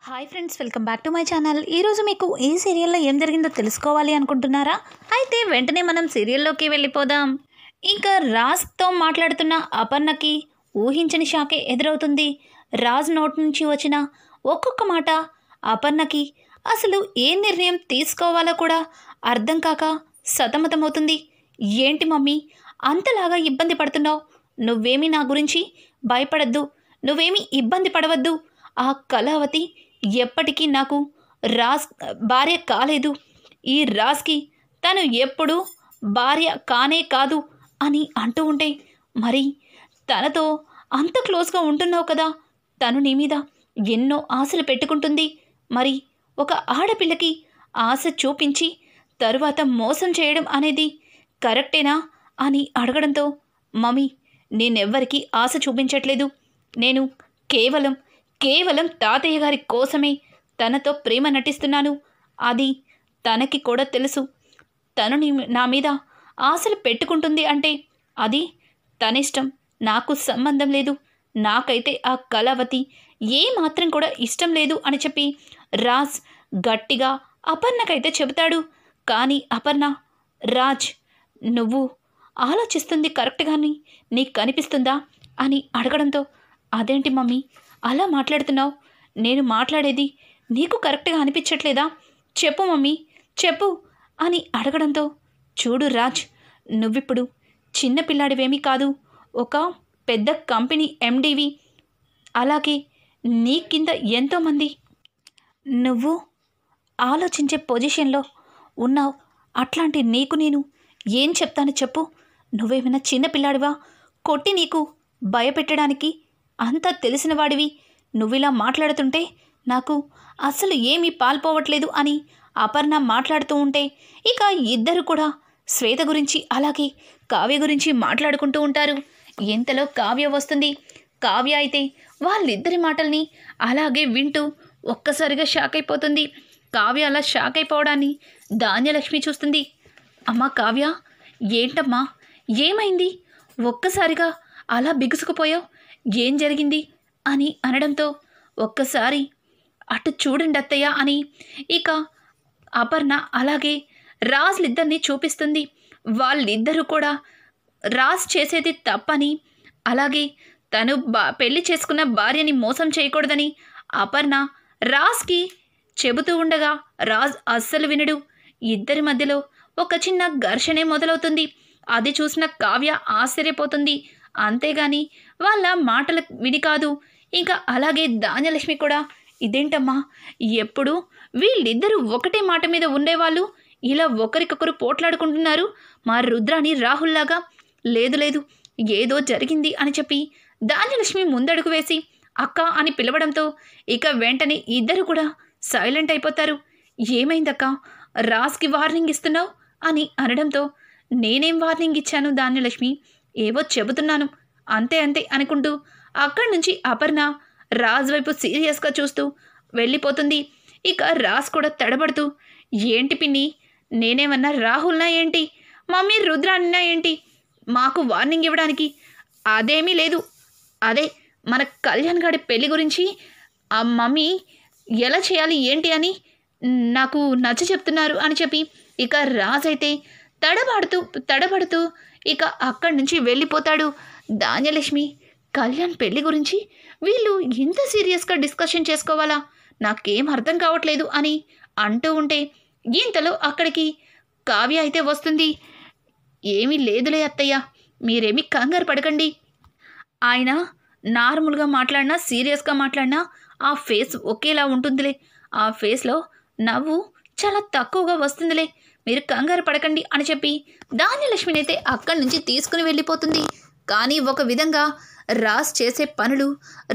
Hi friends, welcome back to my channel. ఈరోజు మీకు ఈ సీరియల్లో ఏం జరిగిందో తెలుసుకోవాలి అనుకుంటున్నారా? అయితే వెంటనే మనం సీరియల్లోకి వెళ్ళిపోదాం. ఇంకా రాజ్తో మాట్లాడుతున్న అపర్ణకి ఊహించని షాకే ఎదురవుతుంది. రాజ్ నోటి నుంచి వచ్చిన ఒక్కొక్క మాట అపర్ణకి అసలు ఏ నిర్ణయం తీసుకోవాలో కూడా అర్థం కాక సతమతమవుతుంది. ఏంటి మమ్మీ అంతలాగా ఇబ్బంది పడుతున్నావు? నువ్వేమీ నా గురించి భయపడద్దు, నువ్వేమీ ఇబ్బంది పడవద్దు. ఆ కళావతి ఎప్పటికీ నాకు రాజ్ భార్య కాలేదు. ఈ రాజ్కి తను ఎప్పుడు భార్య కానే కాదు అని అంటూ ఉంటే, మరి తనతో అంత క్లోజ్గా ఉంటున్నావు కదా, తను నీ మీద ఎన్నో ఆశలు పెట్టుకుంటుంది. మరి ఒక ఆడపిల్లకి ఆశ చూపించి తరువాత మోసం చేయడం అనేది కరెక్టేనా అని అడగడంతో, మమ్మీ నేనెవ్వరికీ ఆశ చూపించట్లేదు. నేను కేవలం తాతయ్య గారి కోసమే తనతో ప్రేమ నటిస్తున్నాను. అది తనకి కూడా తెలుసు. తను నా మీద ఆశలు పెట్టుకుంటుంది అంటే అది తనిష్టం, నాకు సంబంధం లేదు. నాకైతే ఆ కళావతి ఏమాత్రం కూడా ఇష్టం లేదు అని చెప్పి రాజ్ గట్టిగా అపర్ణకైతే చెబుతాడు. కానీ అపర్ణ, రాజ్ నువ్వు ఆలోచిస్తుంది కరెక్ట్గాని నీకు కనిపిస్తుందా అని అడగడంతో, అదేంటి మమ్మీ అలా మాట్లాడుతున్నావు? నేను మాట్లాడేది నీకు కరెక్ట్గా అనిపించట్లేదా? చెప్పు మమ్మీ చెప్పు అని అడగడంతో, చూడు రాజ్, నువ్విప్పుడు చిన్నపిల్లాడివేమీ కాదు, ఒక పెద్ద కంపెనీ ఎండీవి. అలాగే నీ కింద ఎంతోమంది నువ్వు ఆలోచించే పొజిషన్లో ఉన్నావు. అట్లాంటి నీకు నేను ఏం చెప్తాను చెప్పు? నువ్వేమైనా చిన్నపిల్లాడివా? కొట్టి నీకు భయపెట్టడానికి అంతా తెలిసిన వాడివి. నువ్విలా మాట్లాడుతుంటే నాకు అసలు ఏమీ పాల్పోవట్లేదు అని అపర్ణ మాట్లాడుతూ ఉంటే, ఇక ఇద్దరు కూడా శ్వేత గురించి అలాగే కావ్య గురించి మాట్లాడుకుంటూ ఉంటారు. ఇంతలో కావ్య వస్తుంది. కావ్య అయితే వాళ్ళిద్దరి మాటల్ని అలాగే వింటూ ఒక్కసారిగా షాక్ అయిపోతుంది. కావ్య అలా షాక్ అయిపోవడాన్ని ధాన్యలక్ష్మి చూస్తుంది. అమ్మా కావ్య, ఏంటమ్మా ఏమైంది? ఒక్కసారిగా అలా బిగుసుకుపోయావు, ఏం జరిగింది అని అనడంతో, ఒక్కసారి అటు చూడండి అత్తయ్య అని ఇక అపర్ణ అలాగే రాజ్లిద్దరిని చూపిస్తుంది. వాళ్ళిద్దరూ కూడా రాజ్ చేసేది తప్పని, అలాగే తను పెళ్లి చేసుకున్న భార్యని మోసం చేయకూడదని అపర్ణ రాజ్కి చెబుతూ ఉండగా రాజ్ అస్సలు వినడు. ఇద్దరి మధ్యలో ఒక చిన్న ఘర్షణే మొదలవుతుంది. అది చూసిన కావ్య ఆశ్చర్యపోతుంది. అంతేగాని వాళ్ళ మాటలు విని కాదు. ఇంకా అలాగే ధాన్యలక్ష్మి కూడా, ఇదేంటమ్మా ఎప్పుడు వీళ్ళిద్దరూ ఒకటే మాట మీద ఉండేవాళ్ళు ఇలా ఒకరికొకరు పోట్లాడుకుంటున్నారు, మా రుద్రాని రాహుల్లాగా. లేదు ఏదో జరిగింది అని చెప్పి ధాన్యలక్ష్మి ముందడుగు వేసి అక్క అని పిలవడంతో ఇక వెంటనే ఇద్దరు కూడా సైలెంట్ అయిపోతారు. ఏమైందక్క, రాజ్కి వార్నింగ్ ఇస్తున్నావు అని అనడంతో, నేనేం వార్నింగ్ ఇచ్చాను ధాన్యలక్ష్మి, ఏవో చెబుతున్నాను అంతే అనుకుంటూ అక్కడి నుంచి అపర్ణ రాజ్ వైపు సీరియస్గా చూస్తూ వెళ్ళిపోతుంది. ఇక రాజ్ కూడా తడబడుతూ, ఏంటి పిన్ని, నేనేమన్నా రాహుల్నా ఏంటి, మమ్మీ రుద్రానినా ఏంటి, మాకు వార్నింగ్ ఇవ్వడానికి? అదేమీ లేదు, అదే మన కళ్యాణ్ గారి పెళ్లి గురించి ఆ మమ్మీ ఎలా చేయాలి ఏంటి అని నాకు నచ్చ చెప్తున్నారు అని చెప్పి ఇక రాజ్ అయితే తడబడుతూ ఇక అక్కడి నుంచి వెళ్ళిపోతాడు. ధాన్యలక్ష్మి, కళ్యాణ్ పెళ్లి గురించి వీళ్ళు ఇంత సీరియస్గా డిస్కషన్ చేసుకోవాలా, నాకేం అర్థం కావట్లేదు అని అంటూ ఉంటే, ఇంతలో అక్కడికి కావ్య అయితే వస్తుంది. ఏమీ లేదులే అత్తయ్య, మీరేమీ కంగారు పడకండి. ఆయన నార్మల్గా మాట్లాడినా సీరియస్గా మాట్లాడినా ఆ ఫేస్ ఒకేలా ఉంటుందిలే, ఆ ఫేస్లో నవ్వు చాలా తక్కువగా వస్తుందిలే, మీరు కంగారు పడకండి అని చెప్పి ధాన్యలక్ష్మిని అయితే అక్కడి నుంచి తీసుకుని వెళ్ళిపోతుంది. కానీ ఒక విధంగా రాజ్ చేసే పనులు,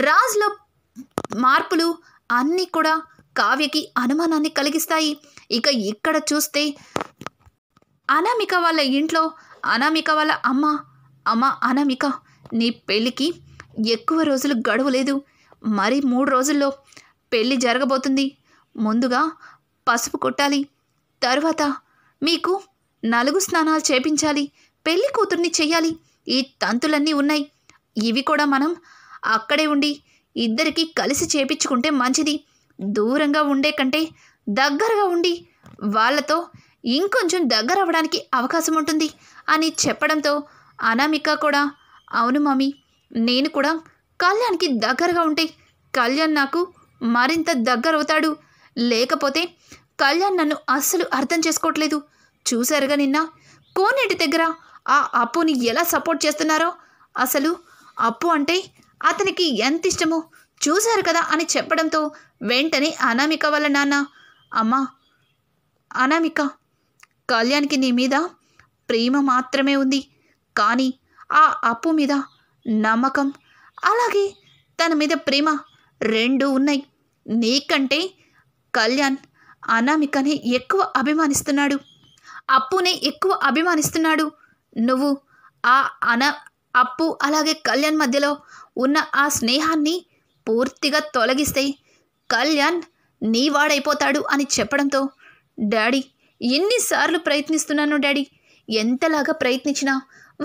రాజ్లో మార్పులు అన్నీ కూడా కావ్యకి అనుమానాన్ని కలిగిస్తాయి. ఇక ఇక్కడ చూస్తే అనామిక వాళ్ళ ఇంట్లో అనామిక వాళ్ళ అమ్మ అనామిక, నీ పెళ్ళికి ఎక్కువ రోజులు గడువు లేదు, మరి 3 రోజుల్లో పెళ్ళి జరగబోతుంది. ముందుగా పసుపు కొట్టాలి, తరువాత మీకు నలుగు స్నానాలు చేపించాలి, పెళ్లి కూతుర్ని చెయ్యాలి, ఈ తంతులన్నీ ఉన్నాయి. ఇవి కూడా మనం అక్కడే ఉండి ఇద్దరికీ కలిసి చేపించుకుంటే మంచిది. దూరంగా ఉండే కంటే దగ్గరగా ఉండి వాళ్ళతో ఇంకొంచెం దగ్గర అవ్వడానికి అవకాశం ఉంటుంది అని చెప్పడంతో అనామిక కూడా అవును మమ్మీ, నేను కూడా కళ్యాణ్కి దగ్గరగా ఉంటే కళ్యాణ్ నాకు మరింత దగ్గర అవుతాడు. లేకపోతే కళ్యాణ్ నన్ను అస్సలు అర్థం చేసుకోవట్లేదు. చూశారుగా నిన్న కోనేటి దగ్గర ఆ అప్పుని ఎలా సపోర్ట్ చేస్తున్నారో. అసలు అప్పు అంటే అతనికి ఎంత ఇష్టమో చూశారు కదా అని చెప్పడంతో వెంటనే అనామిక వాళ్ళ నాన్న, అమ్మా అనామిక, కళ్యాణ్కి నీ మీద ప్రేమ మాత్రమే ఉంది, కానీ ఆ అప్పు మీద నమ్మకం అలాగే తన మీద ప్రేమ రెండు ఉన్నాయి. నీకంటే కళ్యాణ్ అనామికనే ఎక్కువ అభిమానిస్తున్నాడు, అప్పునే ఎక్కువ అభిమానిస్తున్నాడు. నువ్వు ఆ అప్పు అలాగే కళ్యాణ్ మధ్యలో ఉన్న ఆ స్నేహాన్ని పూర్తిగా తొలగిస్తే కళ్యాణ్ నీవాడైపోతాడు అని చెప్పడంతో డాడీ ఎన్నిసార్లు ప్రయత్నిస్తున్నాను డాడీ, ఎంతలాగా ప్రయత్నించినా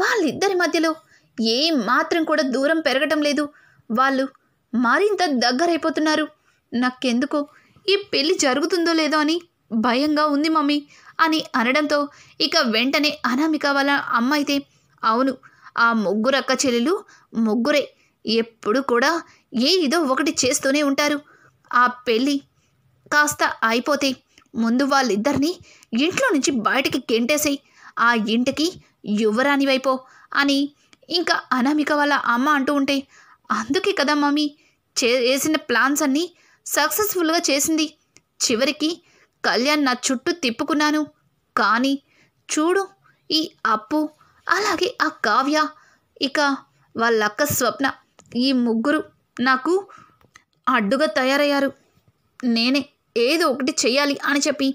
వాళ్ళిద్దరి మధ్యలో ఏ మాత్రం కూడా దూరం పెరగటం లేదు. వాళ్ళు మరింత దగ్గరైపోతున్నారు. నాకెందుకో ఈ పెళ్ళి జరుగుతుందో లేదో అని భయంగా ఉంది మమ్మీ అని అనడంతో ఇక వెంటనే అనామిక వాళ్ళ అమ్మ అయితే అవును, ఆ ముగ్గురు అక్క చెల్లెలు ముగ్గురే ఎప్పుడు కూడా ఏదో ఒకటి చేస్తూనే ఉంటారు. ఆ పెళ్ళి కాస్త అయిపోతే ముందు వాళ్ళిద్దరినీ ఇంట్లో నుంచి బయటికి గెంటేసేయి, ఆ ఇంటికి యువరానివైపో అని ఇంకా అనామిక వాళ్ళ అమ్మ అంటూ ఉంటే అందుకే కదా మమ్మీ చేసిన ప్లాన్స్ అన్నీ సక్సెస్ఫుల్గా చేసింది. చివరికి కళ్యాణ్ నా చుట్టూ తిప్పుకున్నాను. కానీ చూడు ఈ అప్పు అలాగే ఆ కావ్య ఇక వాళ్ళక్క స్వప్న ఈ ముగ్గురు నాకు అడ్డుగా తయారయ్యారు. నేనే ఏదో ఒకటి చెయ్యాలి అని చెప్పి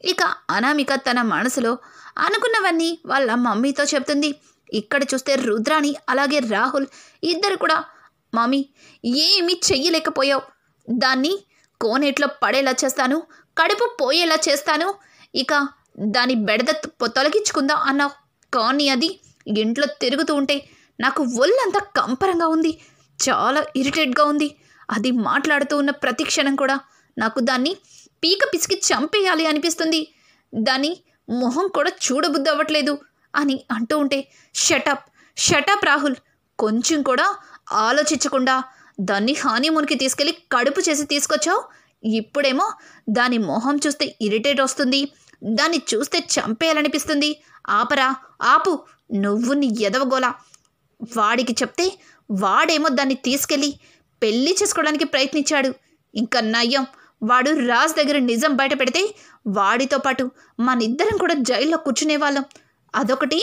ఇక అనామిక తన మనసులో అనుకున్నవన్నీ వాళ్ళ మమ్మీతో చెప్తుంది. ఇక్కడ చూస్తే రుద్రాణి అలాగే రాహుల్ ఇద్దరు కూడా మమ్మీ ఏమీ చెయ్యలేకపోయావు, దాన్ని కోనేట్లో పడేలా చేస్తాను, కడుపు పోయేలా చేస్తాను, ఇక దాని బెడద తొలగించుకుందాం అన్నావు. కానీ అది ఇంట్లో తిరుగుతూ ఉంటే నాకు ఒళ్ళంతా కంపరంగా ఉంది, చాలా ఇరిటేట్గా ఉంది. అది మాట్లాడుతూ ఉన్న ప్రతి క్షణం కూడా నాకు దాన్ని పీక పిసికి చంపేయాలి అనిపిస్తుంది. దాని మొహం కూడా చూడబుద్ధి అవ్వట్లేదు అని అంటూ ఉంటే షటప్ రాహుల్, కొంచెం కూడా ఆలోచించకుండా దాన్ని హనీమూన్కి తీసుకెళ్ళి కడుపు చేసి తీసుకొచ్చావు. ఇప్పుడేమో దాని మొహం చూస్తే ఇరిటేట్ వస్తుంది, దాన్ని చూస్తే చంపేయాలనిపిస్తుంది. ఆపరా ఆపు, నువ్వు నీ ఎదవగోలా. వాడికి చెప్తే వాడేమో దాన్ని తీసుకెళ్ళి పెళ్లి చేసుకోవడానికి ప్రయత్నించాడు. ఇంకా నయ్యం, వాడు రాజ్ దగ్గర నిజం బయట పెడితే వాడితో పాటు మనిద్దరం కూడా జైల్లో కూర్చునేవాళ్ళం. అదొకటి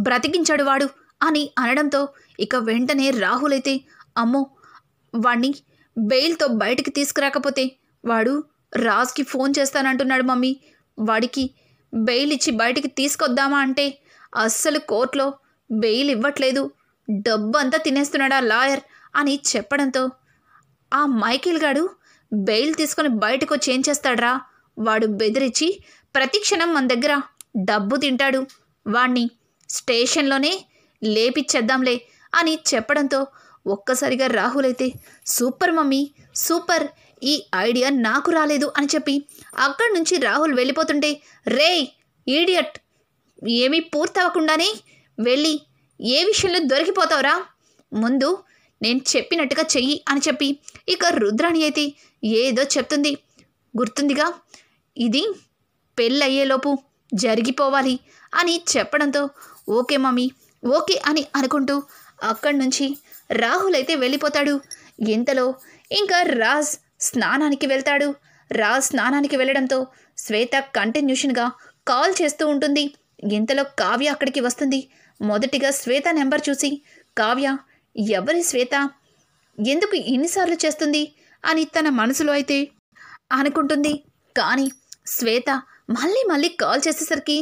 బ్రతికించాడు వాడు అని అనడంతో ఇక వెంటనే రాహుల్ అయితే అమ్మో, వాడిని బెయిల్తో బయటికి తీసుకురాకపోతే వాడు రాజ్కి ఫోన్ చేస్తానంటున్నాడు మమ్మీ, వాడికి బెయిల్ ఇచ్చి బయటికి తీసుకొద్దామా అంటే అస్సలు కోర్టులో బెయిల్ ఇవ్వట్లేదు, డబ్బు అంతా తినేస్తున్నాడు ఆ లాయర్ అని చెప్పడంతో ఆ మైకేల్ గాడు బెయిల్ తీసుకొని బయటకు వచ్చి ఏం చేస్తాడ్రా, వాడు బెదిరించి ప్రతి క్షణం మన దగ్గర డబ్బు తింటాడు, వాణ్ణి స్టేషన్లోనే లేపిచ్చేద్దాంలే అని చెప్పడంతో ఒక్కసారిగా రాహుల్ అయితే సూపర్ మమ్మీ సూపర్, ఈ ఐడియా నాకు రాలేదు అని చెప్పి అక్కడి నుంచి రాహుల్ వెళ్ళిపోతుంటే రేయ్ ఈడియట్, ఏమీ పూర్తవకుండానే వెళ్ళి ఏ విషయంలో దొరికిపోతావురా, ముందు నేను చెప్పినట్టుగా చెయ్యి అని చెప్పి ఇక రుద్రాణి అయితే ఏదో చెప్తుంది. గుర్తుందిగా, ఇది పెళ్ళయ్యేలోపు జరిగిపోవాలి అని చెప్పడంతో ఓకే మమ్మీ ఓకే అని అనుకుంటూ అక్కడి నుంచి రాహుల్ అయితే వెళ్ళిపోతాడు. ఇంతలో ఇంకా రాజ్ స్నానానికి వెళ్తాడు. రాజ్ స్నానానికి వెళ్ళడంతో శ్వేత కంటిన్యూషన్గా కాల్ చేస్తూ ఉంటుంది. ఇంతలో కావ్య అక్కడికి వస్తుంది. మొదటిగా శ్వేత నెంబర్ చూసి కావ్య ఎవరి శ్వేత, ఎందుకు ఇన్నిసార్లు చేస్తుంది అని తన మనసులో అయితే అనుకుంటుంది. కానీ శ్వేత మళ్ళీ కాల్ చేసేసరికి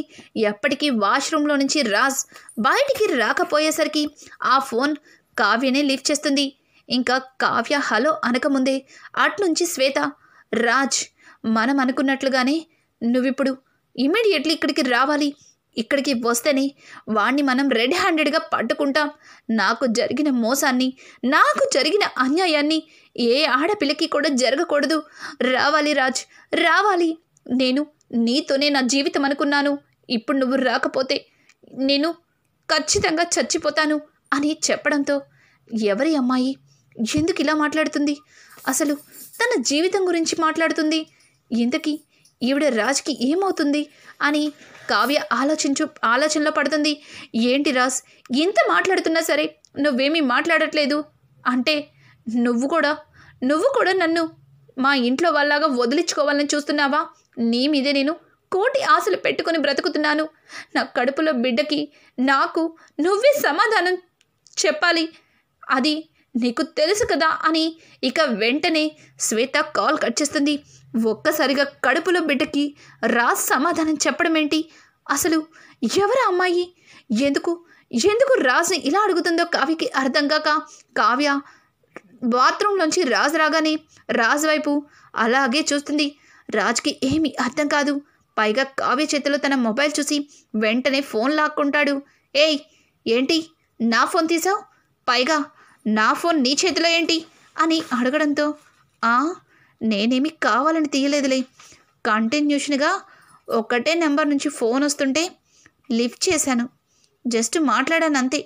ఎప్పటికీ వాష్రూమ్లో నుంచి రాజ్ బయటికి రాకపోయేసరికి ఆ ఫోన్ కావ్యనే లిఫ్ట్ చేస్తుంది. ఇంకా కావ్య హలో అనకముందే అట్నుంచి శ్వేత, రాజ్ మనం అనుకున్నట్లుగానే నువ్విప్పుడు ఇమ్మీడియట్లీ ఇక్కడికి రావాలి, ఇక్కడికి వస్తేనే వాణ్ణి మనం రెడ్ హ్యాండెడ్గా పట్టుకుంటాం, నాకు జరిగిన మోసాన్ని నాకు జరిగిన అన్యాయాన్ని ఏ ఆడపిల్లకి కూడా జరగకూడదు. రావాలి రాజ్, రావాలి. నేను నీతోనే నా జీవితం అనుకున్నాను. ఇప్పుడు నువ్వు రాకపోతే నేను ఖచ్చితంగా చచ్చిపోతాను అని చెప్పడంతో, ఎవరి అమ్మాయి, ఎందుకు ఇలా మాట్లాడుతుంది, అసలు తన జీవితం గురించి మాట్లాడుతుంది, ఇంతకీ ఈవిడ రాజ్కి ఏమవుతుంది అని కావ్య ఆలోచనలో పడుతుంది. ఏంటి రాజ్, ఇంత మాట్లాడుతున్నా సరే నువ్వేమీ మాట్లాడట్లేదు అంటే నువ్వు కూడా నన్ను మా ఇంట్లో వాళ్ళలాగా వదిలించుకోవాలని చూస్తున్నావా? నీ మీదే నేను కోటి ఆశలు పెట్టుకొని బ్రతుకుతున్నాను. నా కడుపులో బిడ్డకి నాకు నువ్వే సమాధానం చెప్పాలి, అది నీకు తెలుసు కదా అని ఇక వెంటనే శ్వేత కాల్ కట్ చేస్తుంది. ఒక్కసారిగా కడుపులో బిడ్డకి రాజ్ సమాధానం చెప్పడం ఏంటి, అసలు ఎవరు అమ్మాయి, ఎందుకు రాజ్ని ఇలా అడుగుతుందో కావ్యకి అర్థం కాక కావ్య బాత్రూంలోంచి రాజ్ రాగానే రాజ్ వైపు అలాగే చూస్తుంది. రాజ్కి ఏమీ అర్థం కాదు. పైగా కావ్య చేతిలో తన మొబైల్ చూసి వెంటనే ఫోన్ లాక్కుంటాడు. ఏయ్, ఏంటి నా ఫోన్ తీసావు, పైగా నా ఫోన్ నీ చేతిలో ఏంటి అని అడగడంతో, నేనేమి కావాలని తీయలేదులే, కంటిన్యూషన్గా ఒకటే నెంబర్ నుంచి ఫోన్ వస్తుంటే లిఫ్ట్ చేశాను, జస్ట్ మాట్లాడాను అంతే,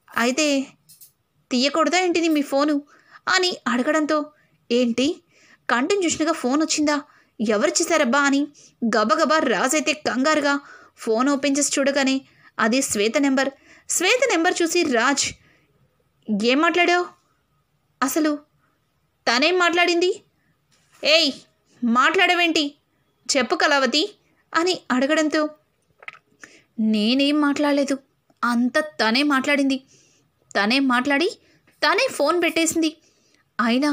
అయితే తీయకూడదా ఏంటిది మీ ఫోను అని అడగడంతో, ఏంటి కంటిన్యూషన్గా ఫోన్ వచ్చిందా, ఎవరు చేశారబ్బా అని గబగబా రాజైతే కంగారుగా ఫోన్ ఓపెన్ చేసి చూడగానే అది శ్వేత నెంబర్ చూసి రాజ్, ఏం మాట్లాడావు, అసలు తనేం మాట్లాడింది, ఏయ్ మాట్లాడవేంటి, చెప్పు కళావతి అని అడగడంతో, నేనేం మాట్లాడలేదు, అంత తనే మాట్లాడింది, తనే మాట్లాడి తనే ఫోన్ పెట్టేసింది, అయినా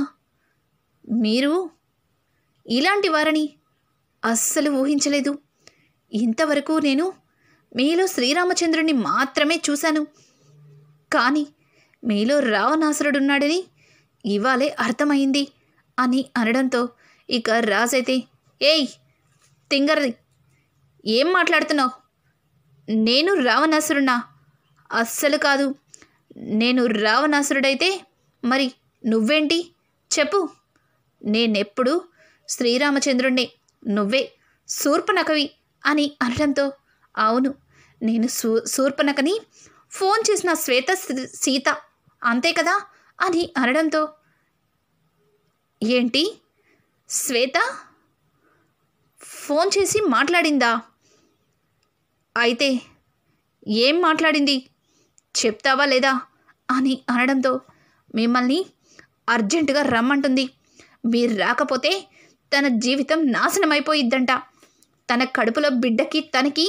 మీరు ఇలాంటి వారని అస్సలు ఊహించలేదు, ఇంతవరకు నేను మీలో శ్రీరామచంద్రుడిని మాత్రమే చూశాను, కానీ మీలో రావణాసురుడున్నాడని ఇవాళే అర్థమైంది అని అనడంతో ఇక రాజైతే, ఏయ్ తింగరది, ఏం మాట్లాడుతున్నావు, నేను రావణాసురున్నా, అస్సలు కాదు, నేను రావణాసురుడైతే మరి నువ్వేంటి చెప్పు, నేనెప్పుడు శ్రీరామచంద్రుణ్ణి, నువ్వే శూర్పణఖవి అని అనడంతో, అవును నేను శూర్పణఖని ఫోన్ చేసిన శ్వేత సీత అంతే కదా అని అనడంతో, ఏంటి శ్వేత ఫోన్ చేసి మాట్లాడిందా, అయితే ఏం మాట్లాడింది చెప్తావా లేదా అని అనడంతో, మిమ్మల్ని అర్జెంటుగా రమ్మంటుంది, మీరు రాకపోతే తన జీవితం నాశనమైపోయిద్దంట, తన కడుపులో బిడ్డకి తనకి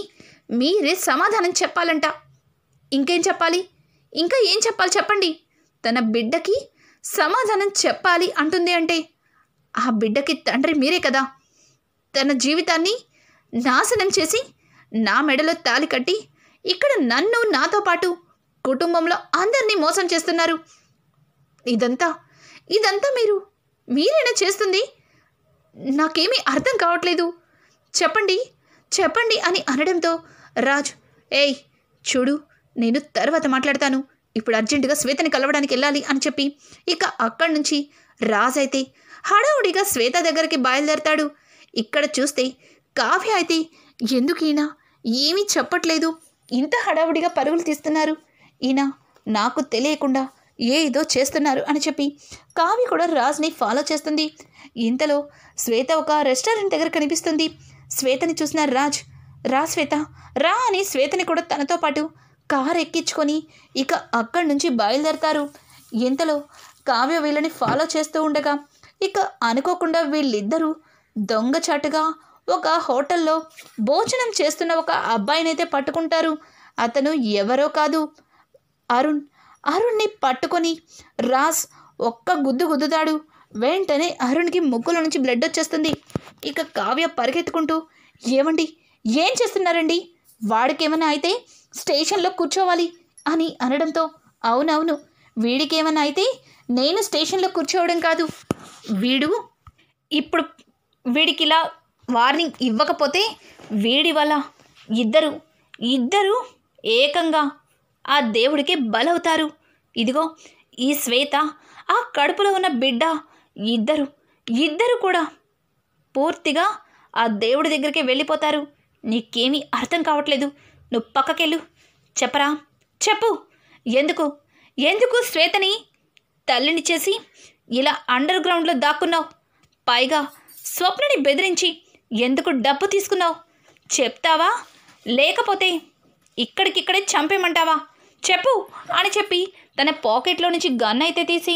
మీరే సమాధానం చెప్పాలంట, ఇంకేం చెప్పాలి, ఇంకా ఏం చెప్పాలి చెప్పండి, తన బిడ్డకి సమాధానం చెప్పాలి అంటుంది అంటే ఆ బిడ్డకి తండ్రి మీరే కదా, తన జీవితాన్ని నాశనం చేసి నా మెడలో తాళి కట్టి ఇక్కడ నన్ను నాతో పాటు కుటుంబంలో అందరినీ మోసం చేస్తున్నారు, ఇదంతా మీరేనా చేస్తుంది, నాకేమీ అర్థం కావట్లేదు, చెప్పండి అని అనడంతో రాజ్, ఏయ్ చూడు నేను తర్వాత మాట్లాడతాను, ఇప్పుడు అర్జెంటుగా శ్వేతని కలవడానికి వెళ్ళాలి అని చెప్పి ఇక అక్కడి నుంచి రాజ్ అయితే హడావుడిగా శ్వేత దగ్గరికి బయలుదేరతాడు. ఇక్కడ చూస్తే కావ్య అయితే, ఎందుకు ఈయన ఏమీ చెప్పట్లేదు, ఇంత హడావుడిగా పరుగులు తీస్తున్నారు, ఈయన నాకు తెలియకుండా ఏదో చేస్తున్నారు అని చెప్పి కావ్య కూడా రాజ్ని ఫాలో చేస్తుంది. ఇంతలో శ్వేత ఒక రెస్టారెంట్ దగ్గర కనిపిస్తుంది. శ్వేతని చూసిన రాజ్, రా శ్వేత రా అని శ్వేతని కూడా తనతో పాటు కారు ఎక్కించుకొని ఇక అక్కడి నుంచి బయలుదేరతారు. ఇంతలో కావ్య వీళ్ళని ఫాలో చేస్తూ ఉండగా ఇక అనుకోకుండా వీళ్ళిద్దరూ దొంగచాటుగా ఒక హోటల్లో భోజనం చేస్తున్న ఒక అబ్బాయినైతే పట్టుకుంటారు. అతను ఎవరో కాదు, అరుణ్ని పట్టుకొని రాజ్ ఒక్క గుద్దు గుద్దుతాడు. వెంటనే అరుణ్కి ముక్కులో నుంచి బ్లడ్ వచ్చేస్తుంది. ఇక కావ్య పరిగెత్తుకుంటూ, ఏమండి ఏం చేస్తున్నారండి, వాడికేమైనా అయితే స్టేషన్లో కూర్చోవాలి అని అనడంతో, అవునవును వీడికేమైనా అయితే నేను స్టేషన్లో కూర్చోవడం కాదు, ఇప్పుడు వీడికి ఇలా వార్నింగ్ ఇవ్వకపోతే వీడి వల్ల ఇద్దరు ఏకంగా ఆ దేవుడికి బలవుతారు. ఇదిగో ఈ శ్వేత ఆ కడుపులో ఉన్న బిడ్డ ఇద్దరు ఇద్దరు కూడా పూర్తిగా ఆ దేవుడి దగ్గరికి వెళ్ళిపోతారు. నీకేమీ అర్థం కావట్లేదు. నువ్వు పక్కకెళ్ళు. చెప్పరా, చెప్పు. ఎందుకు ఎందుకు శ్వేతని తల్లిని చేసి ఇలా అండర్ గ్రౌండ్లో దాక్కున్నావు? పైగా స్వప్నని బెదిరించి ఎందుకు డబ్బు తీసుకున్నావు? చెప్తావా లేకపోతే ఇక్కడికిక్కడే చంపేమంటావా? చెప్పు అని చెప్పి తన పాకెట్లో నుంచి గన్ అయితే తీసి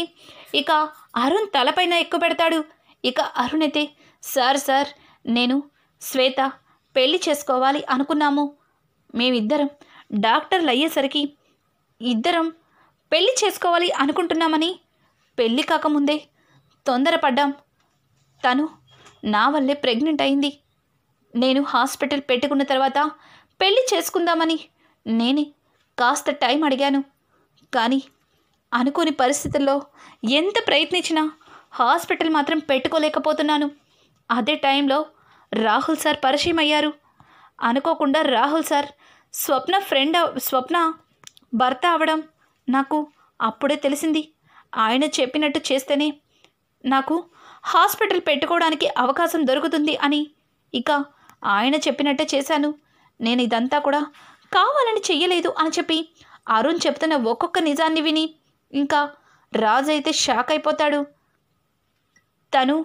ఇక అరుణ్ తలపైన ఎక్కుపెడతాడు. ఇక అరుణ్ అయితే, సార్ నేను శ్వేత పెళ్లి చేసుకోవాలి అనుకున్నాము. మేమిద్దరం డాక్టర్లు అయ్యేసరికి ఇద్దరం పెళ్లి చేసుకోవాలి అనుకుంటున్నామని పెళ్ళి కాకముందే తొందరపడ్డాం. తను నా వల్లే ప్రెగ్నెంట్ అయింది. నేను హాస్పిటల్ పెట్టుకున్న తర్వాత పెళ్లి చేసుకుందామని నేనే కాస్త టైం అడిగాను. కానీ అనుకోని పరిస్థితుల్లో ఎంత ప్రయత్నించినా హాస్పిటల్ మాత్రం పెట్టుకోలేకపోతున్నాను. అదే టైంలో రాహుల్ సార్ పరిచయం అయ్యారు. అనుకోకుండా రాహుల్ సార్ స్వప్న భర్త అవడం నాకు అప్పుడే తెలిసింది. ఆయన చెప్పినట్టు చేస్తేనే నాకు హాస్పిటల్ పెట్టుకోవడానికి అవకాశం దొరుకుతుంది అని ఇక ఆయన చెప్పినట్టే చేశాను. నేను ఇదంతా కూడా కావాలని చెయ్యలేదు అని చెప్పి అరుణ్ చెప్తున్న ఒక్కొక్క నిజాన్ని విని ఇంకా రాజు అయితే షాక్ అయిపోతాడు. తను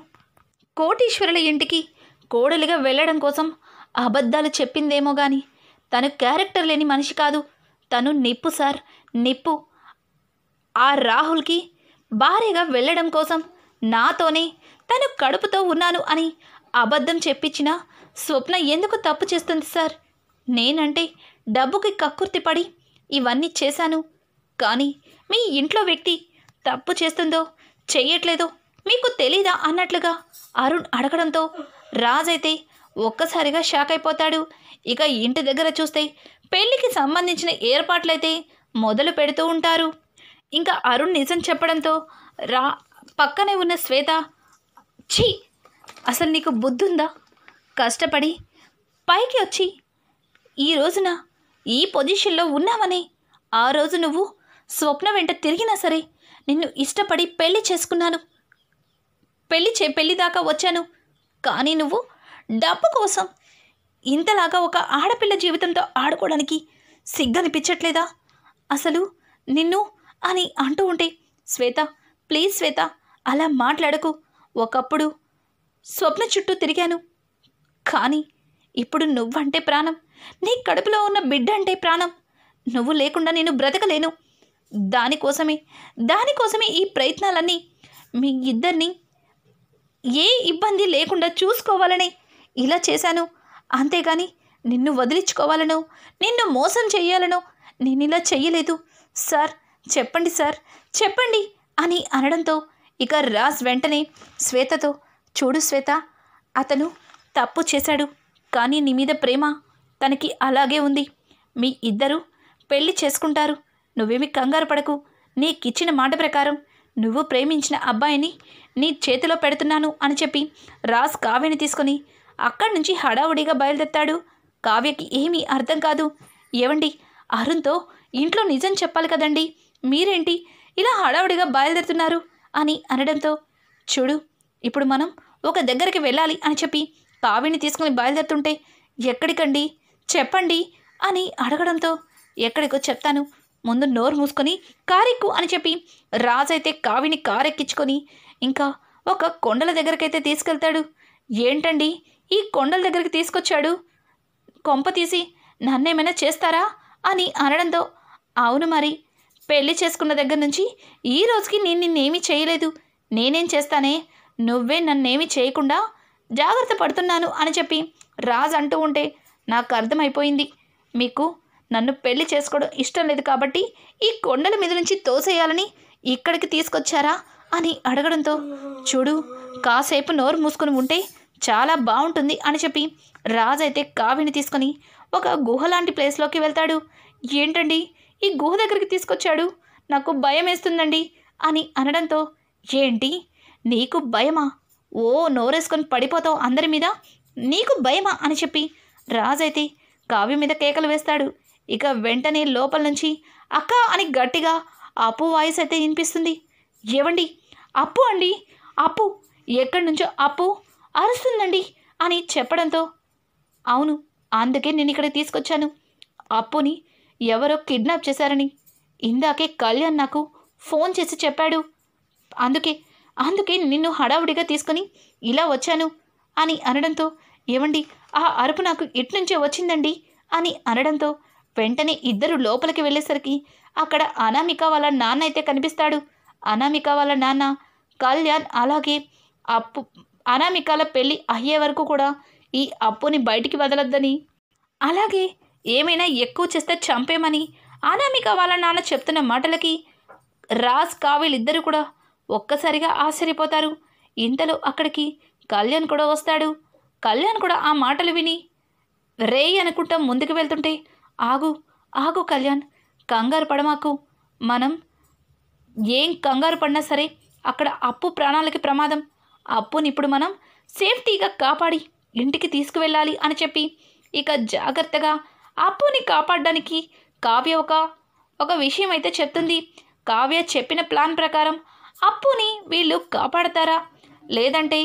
కోటీశ్వరుల ఇంటికి కోడలిగా వెళ్ళడం కోసం అబద్ధాలు చెప్పిందేమో కానీ తను క్యారెక్టర్ లేని మనిషి కాదు. తను నిప్పు సార్, నిప్పు. ఆ రాహుల్కి భార్యగా వెళ్ళడం కోసం నాతోనే తను కడుపుతో ఉన్నాను అని అబద్ధం చెప్పించిన స్వప్న ఎందుకు తప్పు చేస్తుంది సార్? నేనంటే డబ్బుకి కక్కుర్తి పడి ఇవన్నీ చేశాను. కానీ మీ ఇంట్లో వ్యక్తి తప్పు చేస్తుందో చెయ్యట్లేదో మీకు తెలీదా అన్నట్లుగా అరుణ్ అడగడంతో రాజైతే ఒక్కసారిగా షాక్ అయిపోతాడు. ఇక ఇంటి దగ్గర చూస్తే పెళ్లికి సంబంధించిన ఏర్పాట్లయితే మొదలు పెడుతూ ఉంటారు. ఇంకా అరుణ్ నిజం చెప్పడంతో పక్కనే ఉన్న శ్వేత, ఛీ, అసలు నీకు బుద్ధుందా? కష్టపడి పైకి వచ్చి ఈ రోజున ఈ పొజిషన్లో ఉన్నామని ఆ రోజు నువ్వు స్వప్న వెంట తిరిగినా సరే నిన్ను ఇష్టపడి పెళ్లి చేసుకున్నాను. పెళ్లి దాకా వచ్చాను. కానీ నువ్వు డబ్బు కోసం ఇంతలాగా ఒక ఆడపిల్ల జీవితంతో ఆడుకోవడానికి సిగ్గనిపించట్లేదా? అసలు నిన్ను అని అంటూ ఉంటే, శ్వేత ప్లీజ్ శ్వేత అలా మాట్లాడకు. ఒకప్పుడు స్వప్న చుట్టూ తిరిగాను. కానీ ఇప్పుడు నువ్వంటే ప్రాణం. నీ కడుపులో ఉన్న బిడ్డ అంటే ప్రాణం. నువ్వు లేకుండా నేను బ్రతకలేను. దానికోసమే ఈ ప్రయత్నాలన్నీ. మీ ఇద్దరిని ఏ ఇబ్బంది లేకుండా చూసుకోవాలని ఇలా చేశాను. అంతేగాని నిన్ను వదిలించుకోవాలనో నిన్ను మోసం చేయాలనో నేను ఇలా చెయ్యలేదు. సార్ చెప్పండి, సార్ చెప్పండి అని అనడంతో ఇక రాజ్ వెంటనే శ్వేతతో, చూడు శ్వేత, అతను తప్పు చేశాడు. కానీ నీ మీద ప్రేమ తనకి అలాగే ఉంది. మీ ఇద్దరూ పెళ్లి చేసుకుంటారు. నువ్వేమి కంగారు పడకు. నీకిచ్చిన మాట ప్రకారం నువ్వు ప్రేమించిన అబ్బాయిని నీ చేతిలో పెడుతున్నాను అని చెప్పి రాజ్ కావ్యని తీసుకొని అక్కడి నుంచి హడావుడిగా బయలుదేరతాడు. కావ్యకి ఏమీ అర్థం కాదు. ఏవండి, అరుణ్తో ఇంట్లో నిజం చెప్పాలి కదండి, మీరేంటి ఇలా హడావుడిగా బయలుదేరుతున్నారు అని అనడంతో, చూడు ఇప్పుడు మనం ఒక దగ్గరికి వెళ్ళాలి అని చెప్పి కావ్యని తీసుకుని బయలుదేరుతుంటే, ఎక్కడికండి చెప్పండి అని అడగడంతో, ఎక్కడికో చెప్తాను, ముందు నోరు మూసుకొని కారెక్కు అని చెప్పి రాజైతే కావ్యని కారెక్కించుకొని ఇంకా ఒక కొండల దగ్గరకైతే తీసుకెళ్తాడు. ఏంటండి ఈ కొండల దగ్గరికి తీసుకొచ్చాడు? కొంప తీసి నన్నేమైనా చేస్తారా అని అనడంతో, అవును మరి, పెళ్లి చేసుకున్న దగ్గర నుంచి ఈ రోజుకి నేను నిన్నేమీ చేయలేదు. నేనేం చేస్తానే, నువ్వే నన్నేమీ చేయకుండా జాగ్రత్త పడుతున్నాను అని చెప్పి రాజ్ అంటూ ఉంటే, నాకు అర్థమైపోయింది, మీకు నన్ను పెళ్లి చేసుకోవడం ఇష్టం లేదు కాబట్టి ఈ కొండల మీద నుంచి తోసేయాలని ఇక్కడికి తీసుకొచ్చారా అని అడగడంతో, చూడు కాసేపు నోరు మూసుకొని ఉంటే చాలా బాగుంటుంది అని చెప్పి రాజ్ అయితే కావ్యని తీసుకొని ఒక గుహ లాంటి ప్లేస్లోకి వెళ్తాడు. ఏంటండి ఈ గుహ దగ్గరికి తీసుకొచ్చాడు, నాకు భయం వేస్తుందండి అని అనడంతో, ఏంటి నీకు భయమా? ఓ నోరేసుకొని పడిపోతావు అందరి మీద, నీకు భయమా అని చెప్పి రాజ్ అయితే కావ్య మీద కేకలు వేస్తాడు. ఇక వెంటనే లోపల నుంచి అక్క అని గట్టిగా అప్పు వాయిస్ అయితే వినిపిస్తుంది. ఏవండి, అప్పు అండి, అప్పు ఎక్కడి నుంచో అప్పు అరుస్తుందండి అని చెప్పడంతో, అవును, అందుకే నేను ఇక్కడ తీసుకొచ్చాను. అప్పుని ఎవరో కిడ్నాప్ చేశారని ఇందాకే కళ్యాణ్ నాకు ఫోన్ చేసి చెప్పాడు. అందుకే అందుకే నిన్ను హడావుడిగా తీసుకొని ఇలా వచ్చాను అని అనడంతో, ఏమండి ఆ అరుపు నాకు ఇట్నుంచే వచ్చిందండి అని అనడంతో, వెంటనే ఇద్దరు లోపలికి వెళ్ళేసరికి అక్కడ అనామిక వాళ్ళ నాన్న అయితే కనిపిస్తాడు. అనామిక వాళ్ళ నాన్న కళ్యాణ్ అలాగే అప్పు అనామికల పెళ్ళి అయ్యే వరకు కూడా ఈ అప్పుని బయటికి వదలొద్దని, అలాగే ఏమైనా ఎక్కువ చేస్తే చంపేమని అనామిక వాళ్ళ నాన్న చెప్తున్న మాటలకి రాజ్ కావ్యలు ఇద్దరు కూడా ఒక్కసారిగా ఆశ్చర్యపోతారు. ఇంతలో అక్కడికి కళ్యాణ్ కూడా వస్తాడు. కళ్యాణ్ కూడా ఆ మాటలు విని రేయ్ అనుకుంటా ముందుకు వెళ్తుంటే, ఆగు ఆగు కళ్యాణ్, కంగారు పడమాకు. మనం ఏం కంగారు పడినా సరే అక్కడ అప్పు ప్రాణాలకి ప్రమాదం. అప్పుని ఇప్పుడు మనం సేఫ్టీగా కాపాడి ఇంటికి తీసుకువెళ్ళాలి అని చెప్పి ఇక జాగ్రత్తగా అప్పుని కాపాడడానికి కావ్య ఒక విషయం అయితే చెప్తుంది. కావ్య చెప్పిన ప్లాన్ ప్రకారం అప్పుని వీళ్ళు కాపాడతారా, లేదంటే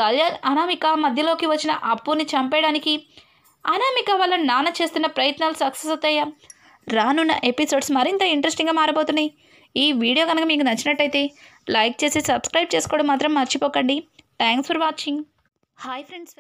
కళ్యాణ్ అనామిక మధ్యలోకి వచ్చిన అప్పుని చంపేయడానికి అనామిక వాళ్ళ నాన్న చేస్తున్న ప్రయత్నాలు సక్సెస్ అవుతాయా? రానున్న ఎపిసోడ్స్ మరింత ఇంట్రెస్టింగ్గా మారబోతున్నాయి. ఈ వీడియో కనుక మీకు నచ్చినట్టయితే లైక్ చేసి సబ్స్క్రైబ్ చేసుకోవడం మాత్రం మర్చిపోకండి. Thanks for watching. Hi friends.